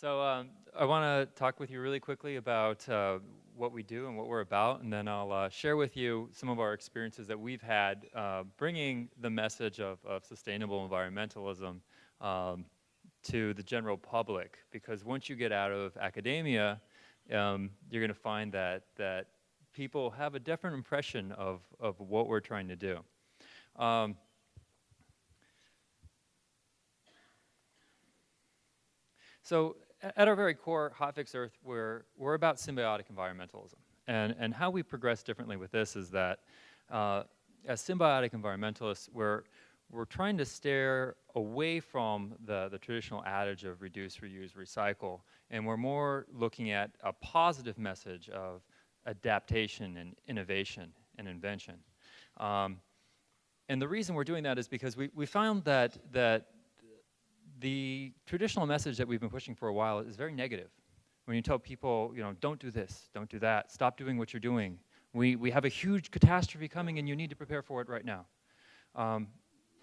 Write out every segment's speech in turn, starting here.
I want to talk with you really quickly about what we do and what we're about, and then I'll share with you some of our experiences that we've had bringing the message of sustainable environmentalism to the general public. Because once you get out of academia, you're going to find that people have a different impression of what we're trying to do. So at our very core, Hotfix Earth, we're about symbiotic environmentalism. And how we progress differently with this is that as symbiotic environmentalists, we're trying to steer away from the traditional adage of reduce, reuse, recycle, and we're more looking at a positive message of adaptation and innovation and invention. And the reason we're doing that is because we found that the traditional message that we've been pushing for a while is very negative. When you tell people, you know, don't do this, don't do that, stop doing what you're doing. We have a huge catastrophe coming and you need to prepare for it right now.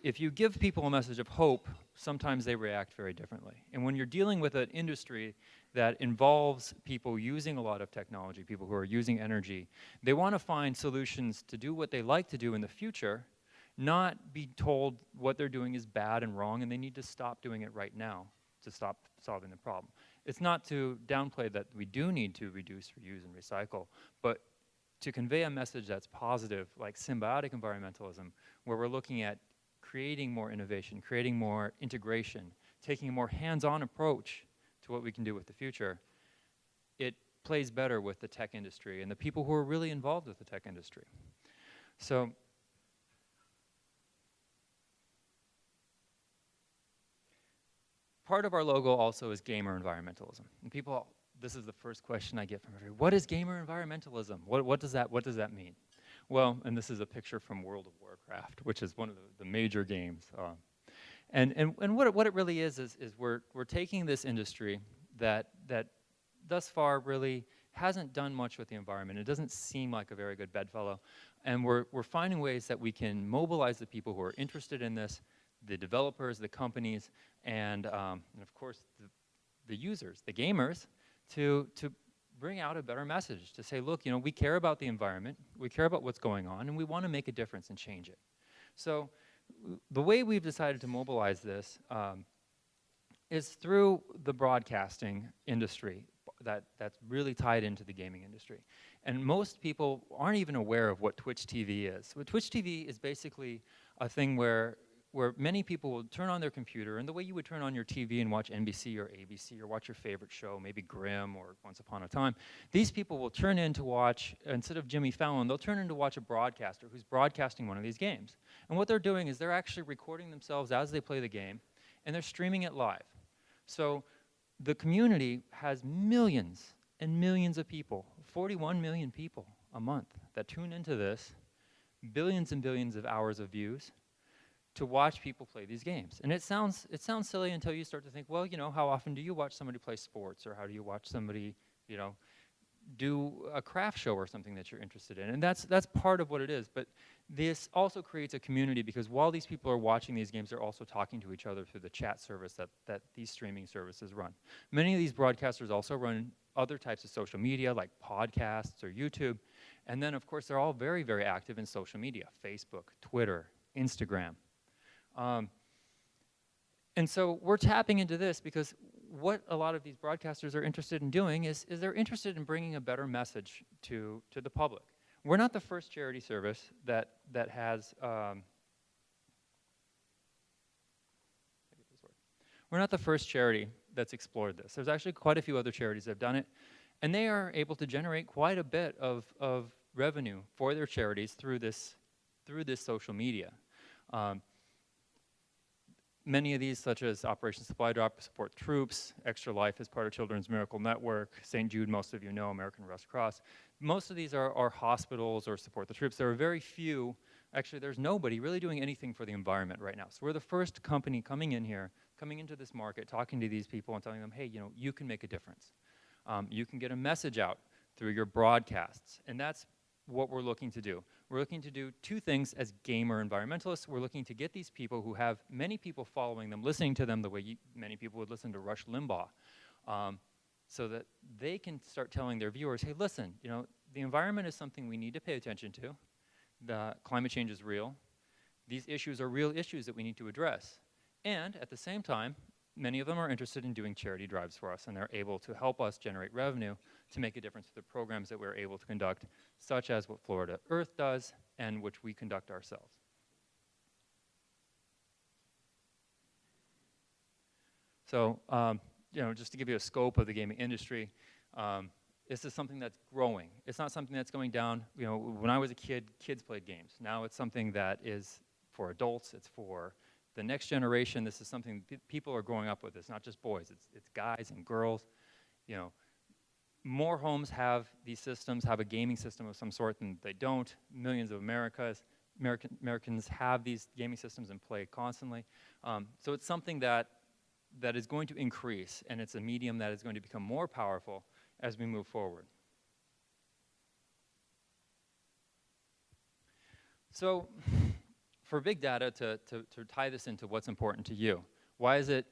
If you give people a message of hope, sometimes they react very differently. And when you're dealing with an industry that involves people using a lot of technology, people who are using energy, they want to find solutions to do what they like to do in the future, not be told what they're doing is bad and wrong and they need to stop doing it right now to stop solving the problem. It's not to downplay that we do need to reduce, reuse, and recycle, but to convey a message that's positive, like symbiotic environmentalism, where we're looking at creating more innovation, creating more integration, taking a more hands-on approach to what we can do with the future. It plays better with the tech industry and the people who are really involved with the tech industry. So part of our logo also is gamer environmentalism. And people, this is the first question I get from everyone. What is gamer environmentalism? What does that mean? Well, and this is a picture from World of Warcraft, which is one of the major games. And what it really is we're taking this industry that thus far really hasn't done much with the environment. It doesn't seem like a very good bedfellow. And we're finding ways that we can mobilize the people who are interested in this, the developers, the companies, and of course the users, the gamers, to bring out a better message, to say, look, you know, we care about the environment, we care about what's going on, and we want to make a difference and change it. So the way we've decided to mobilize this is through the broadcasting industry that's really tied into the gaming industry. And most people aren't even aware of what Twitch TV is. Well, Twitch TV is basically a thing where many people will turn on their computer, and the way you would turn on your TV and watch NBC or ABC or watch your favorite show, maybe Grimm or Once Upon a Time, these people will turn in to watch, instead of Jimmy Fallon, they'll turn in to watch a broadcaster who's broadcasting one of these games. And what they're doing is they're actually recording themselves as they play the game, and they're streaming it live. So the community has millions and millions of people, 41 million people a month that tune into this, billions and billions of hours of views, to watch people play these games. And it sounds silly until you start to think, well, you know, how often do you watch somebody play sports, or how do you watch somebody, you know, do a craft show or something that you're interested in? And that's part of what it is. But this also creates a community, because while these people are watching these games, they're also talking to each other through the chat service that these streaming services run. Many of these broadcasters also run other types of social media, like podcasts or YouTube. And then, of course, they're all very, very active in social media: Facebook, Twitter, Instagram. And so we're tapping into this because what a lot of these broadcasters are interested in doing is they're interested in bringing a better message to the public. We're not the first charity service that has we're not the first charity that's explored this. There's actually quite a few other charities that have done it, and they are able to generate quite a bit of revenue for their charities through this social media. Many of these, such as Operation Supply Drop, support troops, Extra Life is part of Children's Miracle Network, St. Jude, most of you know, American Red Cross. Most of these are hospitals or support the troops. There are very few, actually there's nobody really doing anything for the environment right now. So we're the first company coming in here, coming into this market, talking to these people and telling them, hey, you know, you can make a difference. You can get a message out through your broadcasts, and that's what we're looking to do. We're looking to do two things as gamer environmentalists. We're looking to get these people who have many people following them, listening to them the way many people would listen to Rush Limbaugh. so that they can start telling their viewers, hey, listen, you know, the environment is something we need to pay attention to. The climate change is real. These issues are real issues that we need to address. And at the same time, many of them are interested in doing charity drives for us, and they're able to help us generate revenue to make a difference to the programs that we're able to conduct, such as what Florida Earth does and which we conduct ourselves. So, you know, just to give you a scope of the gaming industry, this is something that's growing. It's not something that's going down. You know, when I was a kid, kids played games. Now it's something that is for adults. It's for the next generation. This is something people are growing up with. It's not just boys. It's guys and girls. You know, more homes have these systems, have a gaming system of some sort than they don't. Millions of Americans have these gaming systems and play constantly. So it's something that is going to increase, and it's a medium that is going to become more powerful as we move forward. So for big data, to tie this into what's important to you, why is it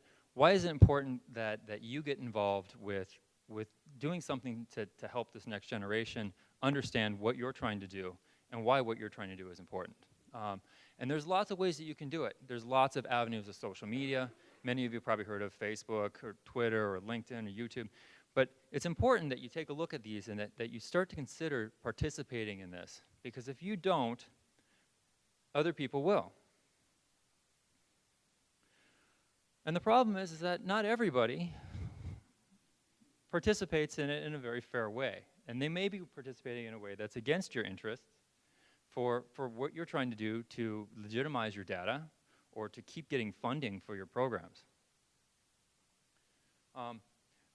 important that you get involved with doing something to help this next generation understand what you're trying to do and why what you're trying to do is important? And there's lots of ways that you can do it. There's lots of avenues of social media. Many of you probably heard of Facebook or Twitter or LinkedIn or YouTube. But it's important that you take a look at these and that you start to consider participating in this. Because if you don't, other people will. And the problem is that not everybody participates in it in a very fair way. And they may be participating in a way that's against your interests for what you're trying to do to legitimize your data or to keep getting funding for your programs.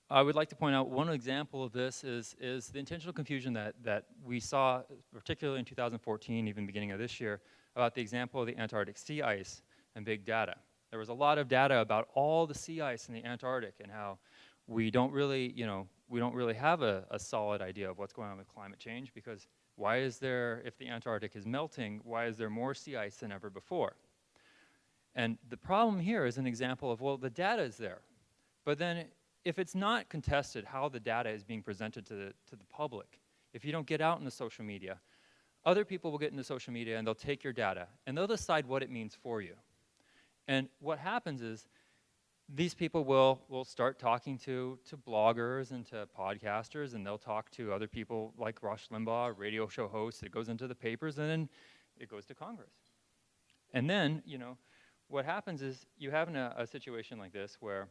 I would like to point out one example of this is the intentional confusion that we saw, particularly in 2014, even beginning of this year, about the example of the Antarctic sea ice and big data. There was a lot of data about all the sea ice in the Antarctic and how we don't really, you know, we don't really have a solid idea of what's going on with climate change, because why is there, if the Antarctic is melting, why is there more sea ice than ever before? And the problem here is an example of, well, the data is there, but then if it's not contested how the data is being presented to the public, if you don't get out into social media, other people will get into social media and they'll take your data and they'll decide what it means for you. And what happens is these people will start talking to bloggers and to podcasters, and they'll talk to other people like Rush Limbaugh, a radio show host. It goes into the papers, and then it goes to Congress. And then, you know, what happens is you have a situation like this where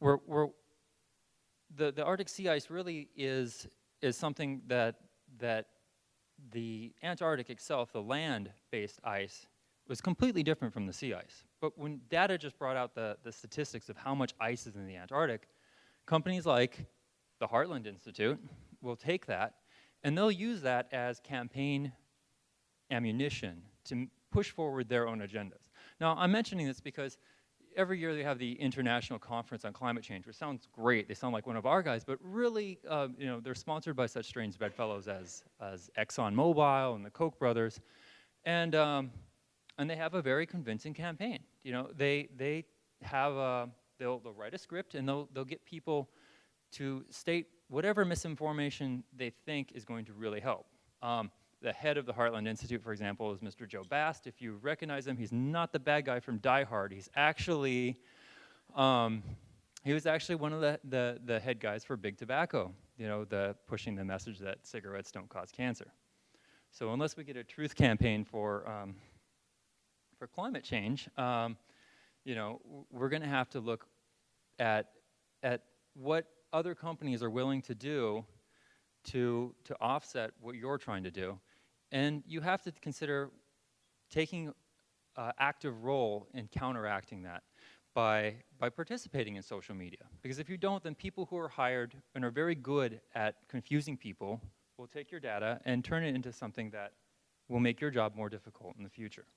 the Arctic sea ice really is something that the Antarctic itself, the land-based ice, was completely different from the sea ice. But when data just brought out the statistics of how much ice is in the Antarctic, companies like the Heartland Institute will take that and they'll use that as campaign ammunition to push forward their own agendas. Now, I'm mentioning this because every year they have the International Conference on Climate Change, which sounds great. They sound like one of our guys, but really, you know, they're sponsored by such strange bedfellows as ExxonMobil and the Koch brothers, and they have a very convincing campaign. You know, they have they'll write a script and they'll get people to state whatever misinformation they think is going to really help. The head of the Heartland Institute, for example, is Mr. Joe Bast. If you recognize him, he's not the bad guy from Die Hard. He's actually, he was actually one of the head guys for Big Tobacco, you know, pushing the message that cigarettes don't cause cancer. So unless we get a truth campaign for climate change, you know, we're going to have to look at what other companies are willing to do to offset what you're trying to do. And you have to consider taking an active role in counteracting that by participating in social media. Because if you don't, then people who are hired and are very good at confusing people will take your data and turn it into something that will make your job more difficult in the future.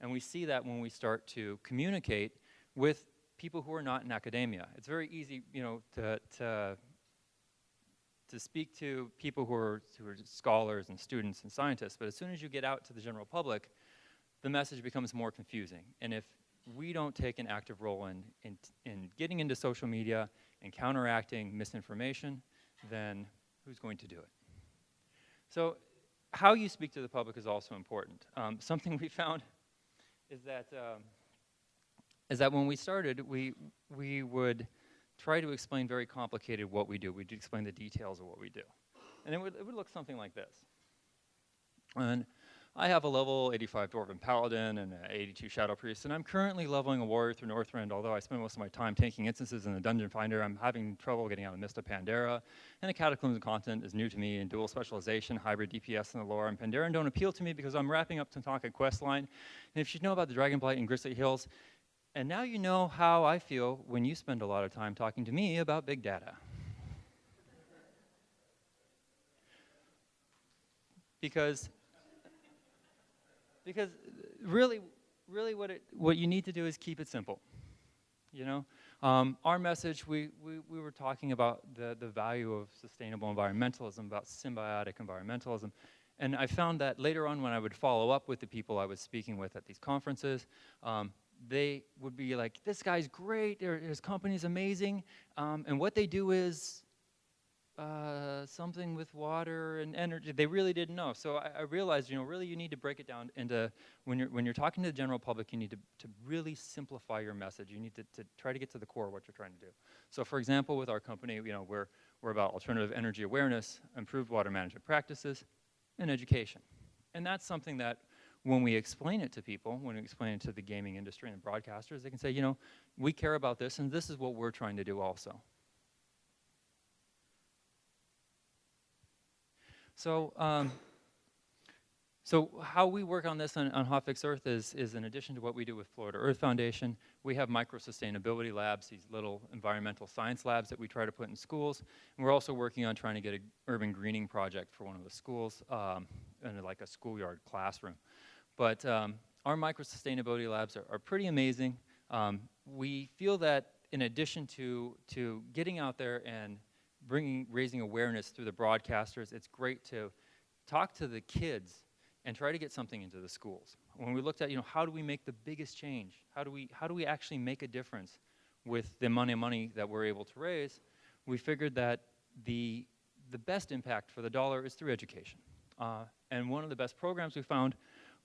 And we see that when we start to communicate with people who are not in academia. It's very easy, you know, to speak to people who are scholars and students and scientists, but as soon as you get out to the general public, the message becomes more confusing. And we don't take an active role in getting into social media and counteracting misinformation, then who's going to do it? So how you speak to the public is also important. Something we found is that when we started, we would try to explain very complicated what we do. We'd explain the details of what we do. And it would look something like this. And I have a level 85 Dwarven Paladin and an 82 Shadow Priest, and I'm currently leveling a Warrior through Northrend, although I spend most of my time taking instances in the Dungeon Finder. I'm having trouble getting out of Mist of Pandera, and the Cataclysm content is new to me, and dual specialization, hybrid DPS in the lore, and Pandaren don't appeal to me because I'm wrapping up Tontonka questline. And if you know about the Dragonblight and Gristly Hills, and now you know how I feel when you spend a lot of time talking to me about big data. Because really what you need to do is keep it simple. You know, our message, we were talking about the value of sustainable environmentalism, about symbiotic environmentalism, and I found that later on when I would follow up with the people I was speaking with at these conferences, they would be like, this guy's great, his company's amazing, and what they do is something with water and energy. They really didn't know. So I realized, you know, really you need to break it down into, when you're talking to the general public, you need to really simplify your message. You need to try to get to the core of what you're trying to do. So for example, with our company, you know, we're about alternative energy awareness, improved water management practices, and education. And that's something that when we explain it to people, when we explain it to the gaming industry and broadcasters, they can say, you know, we care about this, and this is what we're trying to do also. So, so how we work on this on Hotfix Earth is in addition to what we do with Florida Earth Foundation, we have micro-sustainability labs, these little environmental science labs that we try to put in schools. And we're also working on trying to get an urban greening project for one of the schools, in like a schoolyard classroom. But our micro-sustainability labs are pretty amazing. We feel that in addition to getting out there and raising awareness through the broadcasters, it's great to talk to the kids and try to get something into the schools. When we looked at, you know, how do we make the biggest change? How do we actually make a difference with the money that we're able to raise? We figured that the best impact for the dollar is through education. And one of the best programs we found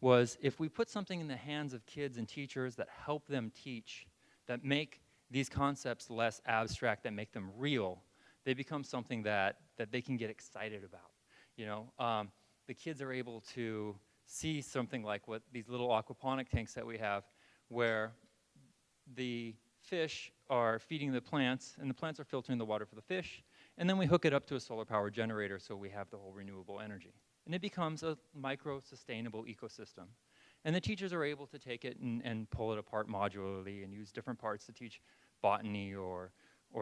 was if we put something in the hands of kids and teachers that help them teach, that make these concepts less abstract, that make them real, they become something that they can get excited about. You know, the kids are able to see something like what these little aquaponic tanks that we have, where the fish are feeding the plants, and the plants are filtering the water for the fish, and then we hook it up to a solar power generator so we have the whole renewable energy. And it becomes a micro-sustainable ecosystem. And the teachers are able to take it and pull it apart modularly and use different parts to teach botany, or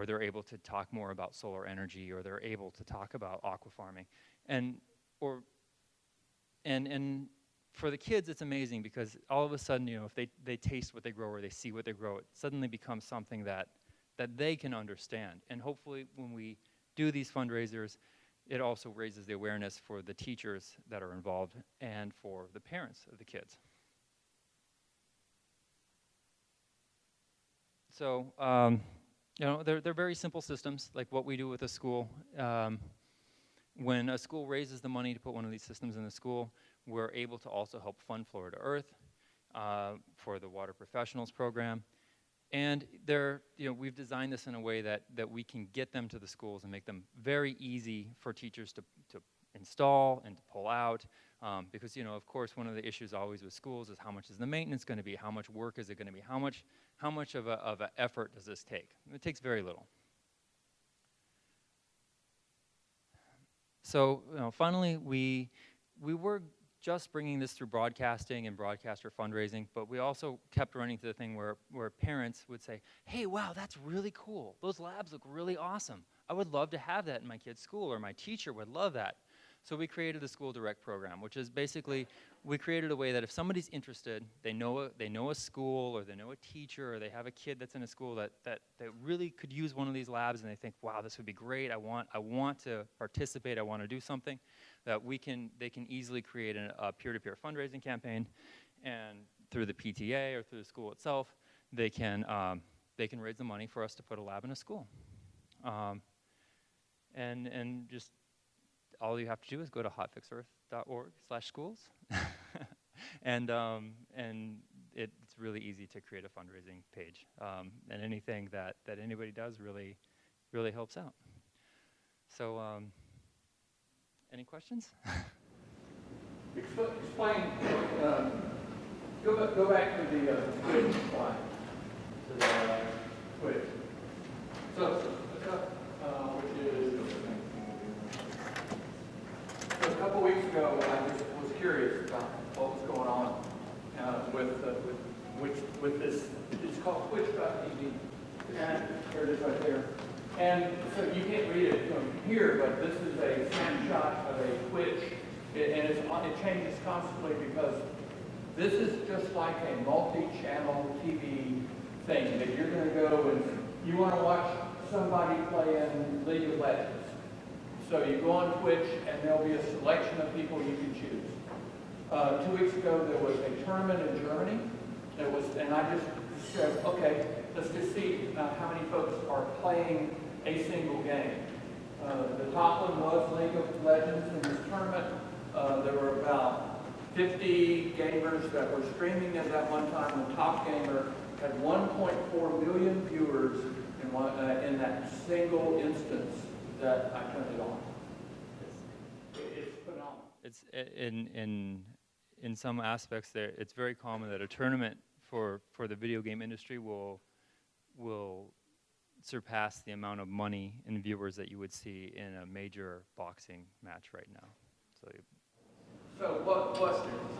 they're able to talk more about solar energy, or they're able to talk about aqua farming. And for the kids, it's amazing because all of a sudden, you know, if they taste what they grow or they see what they grow, it suddenly becomes something that they can understand. And hopefully when we do these fundraisers, it also raises the awareness for the teachers that are involved and for the parents of the kids. So, you know, they're very simple systems, like what we do with a school. When a school raises the money to put one of these systems in the school, we're able to also help fund Florida Earth for the Water Professionals program. And you know, we've designed this in a way that we can get them to the schools and make them very easy for teachers to install and to pull out. Because, you know, of course, one of the issues always with schools is how much is the maintenance going to be? How much work is it going to be? How much of an effort does this take? It takes very little. So, you know, finally, we were just bringing this through broadcasting and broadcaster fundraising, but we also kept running to the thing where parents would say, hey, wow, that's really cool. Those labs look really awesome. I would love to have that in my kid's school, or my teacher would love that. So we created the School Direct program, which is basically, we created a way that if somebody's interested, they know a school, or they know a teacher, or they have a kid that's in a school that really could use one of these labs, and they think, wow, this would be great, I want to participate, I want to do something, that they can easily create a peer-to-peer fundraising campaign, and through the PTA or through the school itself, they can raise the money for us to put a lab in a school. And just all you have to do is go to hotfixearth.org/schools, and it's really easy to create a fundraising page. And anything that anybody does really helps out. So, any questions? Explain. Go back to the Twitch slide. To the Twitch. So, which is. So a couple weeks ago, I was curious about what was going on with this. It's called Twitch.tv, and there it is right there. And so you can't read it from here, but this is a snapshot of a Twitch, and it changes constantly because this is just like a multi-channel TV thing that you're going to go and you want to watch somebody playing League of Legends. So you go on Twitch, and there'll be a selection of people you can choose. 2 weeks ago, there was a tournament in Germany. And I just said, okay, let's just see how many folks are playing a single game. The top one was League of Legends in this tournament. There were about 50 gamers that were streaming at that one time. The top gamer had 1.4 million viewers in that single instance that I turned it on. It's phenomenal. It's in some aspects there. It's very common that a tournament for the video game industry will surpass the amount of money and viewers that you would see in a major boxing match right now. So what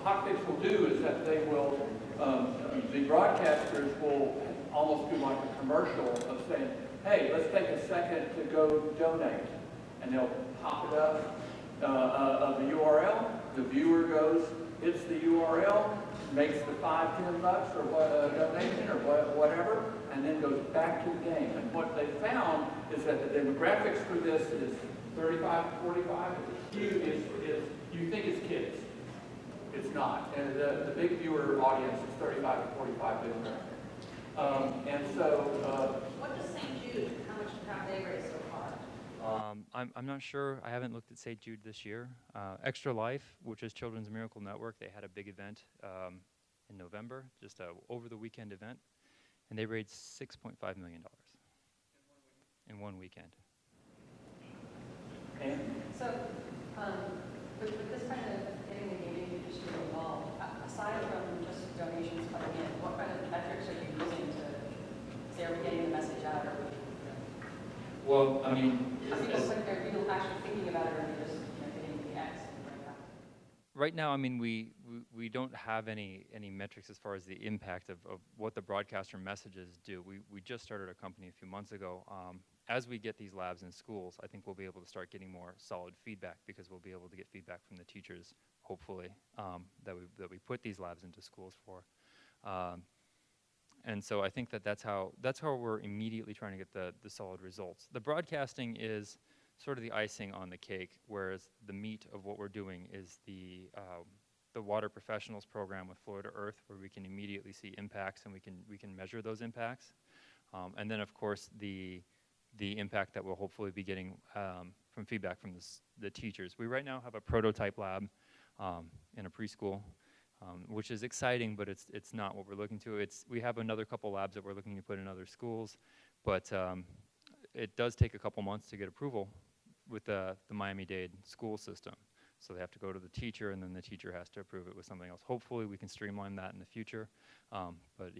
Hotfix will do is that they will, the broadcasters will almost do like a commercial of saying, hey, let's take a second to go donate. And they'll pop it up of the URL. The viewer goes, hits the URL, makes the $5, $10 or what, donation or whatever, and then goes back to the game. And what they found is that the demographics for this is 35 to 45. You think it's kids. It's not. And the big viewer audience is 35 to 45 demographic. And so... what does St. Jude, how much have they raised so far? I'm not sure. I haven't looked at St. Jude this year. Extra Life, which is Children's Miracle Network, they had a big event in November, just a over-the-weekend event, and they raised $6.5 million in one weekend. So, with this kind of getting the gaming industry involved, aside from just donations coming in, what kind of metrics are you using to say, are we getting the message out? Or Well, I mean, are people actually thinking about it, or are they just getting the X? Right now, I mean, we don't have any metrics as far as the impact of what the broadcaster messages do. We just started a company a few months ago. As we get these labs in schools, I think we'll be able to start getting more solid feedback because we'll be able to get feedback from the teachers, hopefully, that we put these labs into schools for. And so I think that's how we're immediately trying to get the solid results. The broadcasting is sort of the icing on the cake, whereas the meat of what we're doing is the Water Professionals program with Florida Earth, where we can immediately see impacts and we can measure those impacts. And then of course the impact that we'll hopefully be getting from feedback from the teachers. We right now have a prototype lab in a preschool, which is exciting, but it's not what we're looking to. We have another couple labs that we're looking to put in other schools, but it does take a couple months to get approval with the Miami-Dade school system. So they have to go to the teacher, and then the teacher has to approve it with something else. Hopefully we can streamline that in the future, but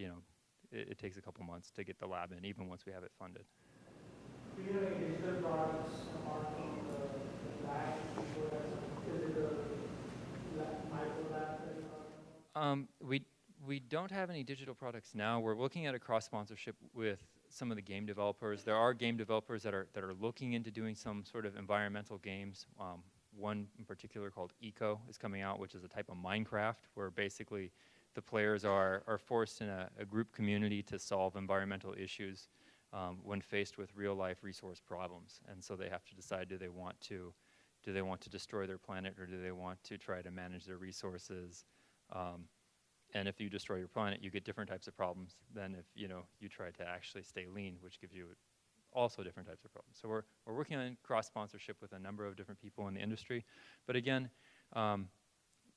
it takes a couple months to get the lab in, even once we have it funded. Do you have any digital products apart from the lab, physical micro lab? We don't have any digital products now. We're looking at a cross-sponsorship with some of the game developers. There are game developers that are looking into doing some sort of environmental games. One in particular called Eco is coming out, which is a type of Minecraft where basically the players are forced in a group community to solve environmental issues when faced with real-life resource problems. And so they have to decide, do they want to destroy their planet, or do they want to try to manage their resources And if you destroy your planet, you get different types of problems than if you try to actually stay lean, which gives you also different types of problems. So we're working on cross-sponsorship with a number of different people in the industry. But again,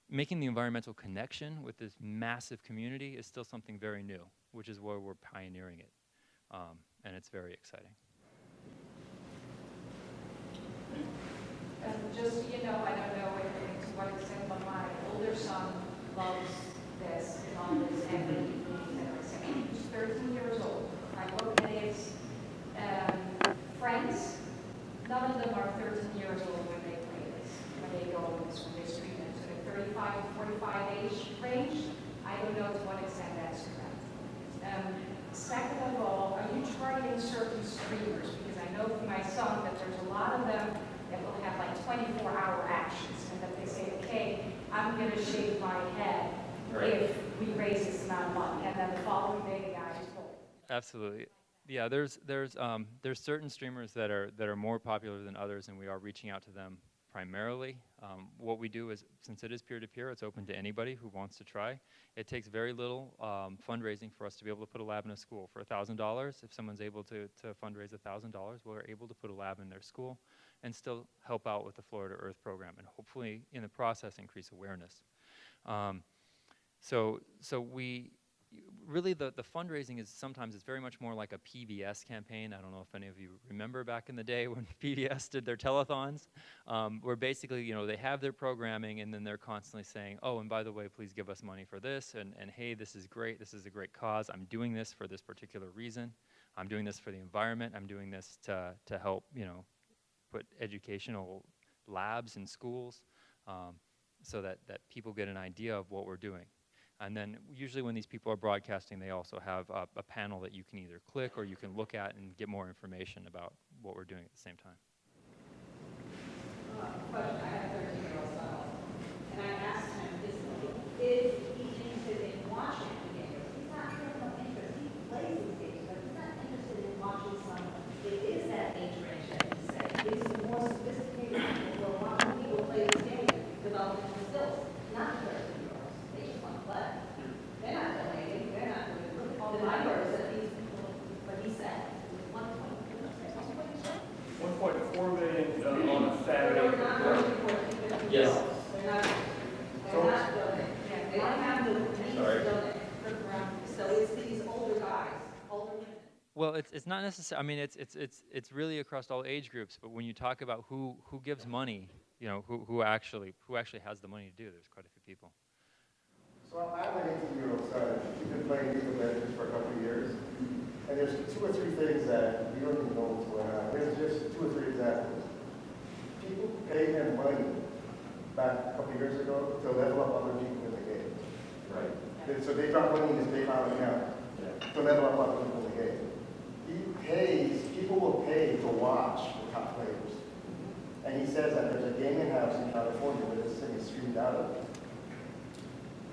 making the environmental connection with this massive community is still something very new, which is where we're pioneering it. And it's very exciting. Just so you know, I don't know to what extent, but my older son loves this and all this every evening and everything. He's 13 years old. I look at his friends. None of them are 13 years old when they play this, when they go on this, when they stream it. So the 35 to 45 age range, I don't know to what extent that's correct. Second of all, are you targeting certain streamers? Because I know from my son that there's a lot of them that will have like 24-hour actions, and that they say, okay, I'm going to shave my head if we raise this amount of money, and then the following day the guy is full. Absolutely. Yeah, there's certain streamers that are more popular than others, and we are reaching out to them primarily. What we do is, since it is peer-to-peer, it's open to anybody who wants to try. It takes very little fundraising for us to be able to put a lab in a school. For $1,000, if someone's able to fundraise $1,000, we're able to put a lab in their school and still help out with the Florida Earth program, and hopefully in the process increase awareness. So we really, the fundraising is sometimes it's very much more like a PBS campaign. I don't know if any of you remember back in the day when PBS did their telethons, where basically, they have their programming and then they're constantly saying, oh, and by the way, please give us money for this, and hey, this is great, this is a great cause, I'm doing this for this particular reason, I'm doing this for the environment, I'm doing this to help, put educational labs in schools, so that people get an idea of what we're doing. And then usually when these people are broadcasting, they also have a panel that you can either click or you can look at and get more information about what we're doing at the same time. Question, I have a 13-year-old son, and I asked him this, is he interested in watching the games? He's not really no interest. He plays these games, but he's not interested in watching some. It is that age range that you say. It's the more sophisticated people who are watching people play these games, developing skills, not 13-year-olds. They just want to play. They're not donating. They're not doing it. The numbers that these people, what he said, 1.4 million on a Saturday. Yes. They're not donating. They don't have the means to donate. So it's these older guys, older women. Well, it's not necessarily. I mean, it's really across all age groups. But when you talk about who gives money, who actually has the money to do, there's quite a few people. So I have an 18-year-old son. He's been playing League of Legends for a couple of years. And there's 2 or 3 things that we don't even know what's going on. There's just 2 or 3 examples. People pay him money back a couple of years ago to level up other people in the game. Right. So they drop money in his PayPal account to level up other people in the game. People will pay to watch the top players. And he says that there's a gaming house in California where this thing is streamed out of.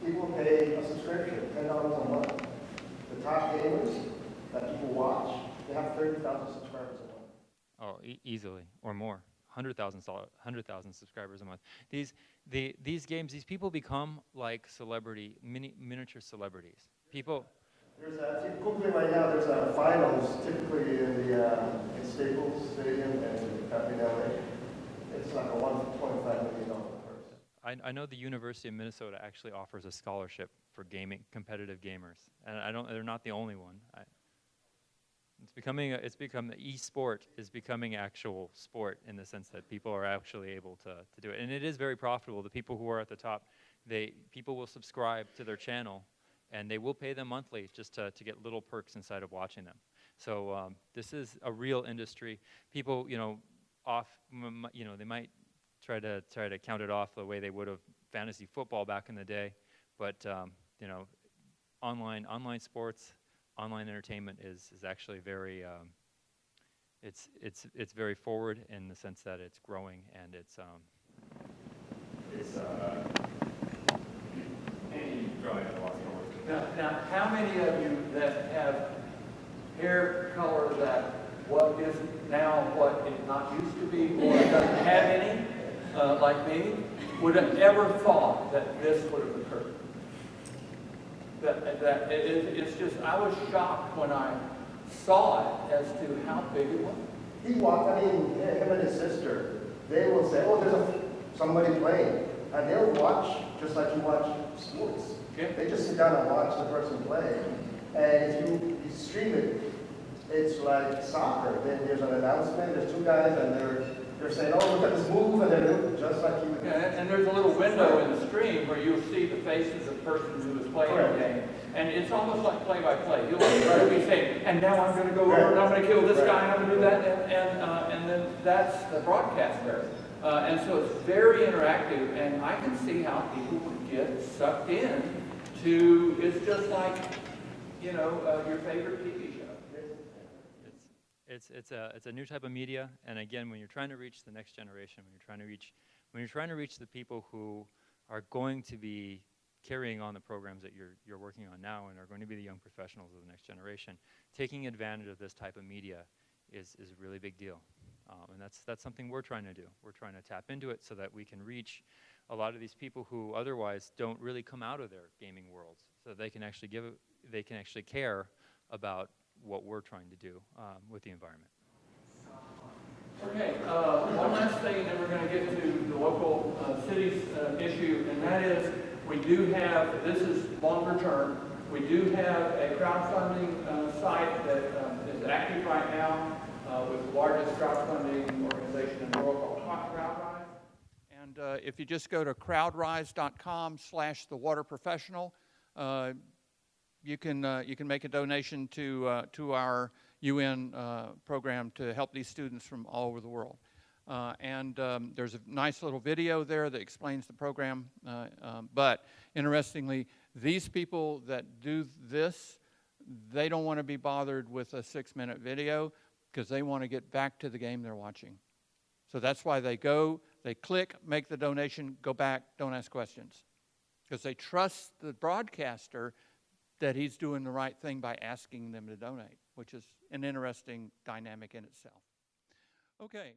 People pay a subscription, $10 a month. The top gamers that people watch, they have 30,000 subscribers a month. Oh, easily, or more. 100,000 subscribers a month. These games, these people become like miniature celebrities. People. There's if you Google it right now, there's finals typically in Staples Stadium and in LA. It's like a $1.5 million purse. I know the University of Minnesota actually offers a scholarship for competitive gamers, and they're not the only one. E-sport is becoming actual sport in the sense that people are actually able to do it, and it is very profitable. The people who are at the top, people will subscribe to their channel, and they will pay them monthly just to get little perks inside of watching them. So this is a real industry. People, they might try to count it off the way they would have fantasy football back in the day, but online sports, online entertainment is actually very it's very forward in the sense that it's growing and it's Now, how many of you that have hair color that what is now what it not used to be or doesn't have any, like me, would have ever thought that this would have occurred? It's just, I was shocked when I saw it as to how big it was. He walked, I mean, him and his sister, they will say, oh, there's somebody playing. And they'll watch just like you watch sports. Yeah. They just sit down and watch the person play. And if you stream it, it's like soccer. Then there's an announcement, there's two guys, and they're saying, oh, look at this move, and they're doing just like you would. Yeah, and there's a little window in the stream where you'll see the faces of persons who is playing the game. And it's almost like play-by-play. You'll be saying, and now I'm going to go over and I'm going to kill this guy and I'm going to do that, and then that's the broadcast there. And so it's very interactive, and I can see how people would get sucked in to, it's just like, you know, your favorite TV show. It's a new type of media, and again, when you're trying to reach the next generation, when you're trying to reach the people who are going to be carrying on the programs that you're working on now and are going to be the young professionals of the next generation, taking advantage of this type of media is a really big deal. And that's something we're trying to do. We're trying to tap into it so that we can reach a lot of these people who otherwise don't really come out of their gaming worlds, so they can actually care about what we're trying to do with the environment. Okay, one last thing, and then we're going to get to the local cities issue, and that is we do have, this is longer term, we do have a crowdfunding site that is active right now with the largest crowdfunding organization in the world called CrowdRise. And if you just go to crowdrise.com/thewaterprofessional, you can make a donation to our UN program to help these students from all over the world. There's a nice little video there that explains the program. But interestingly, these people that do this, they don't want to be bothered with a 6-minute video because they want to get back to the game they're watching. So that's why they go, they click, make the donation, go back, don't ask questions. Because they trust the broadcaster that he's doing the right thing by asking them to donate, which is an interesting dynamic in itself. Okay.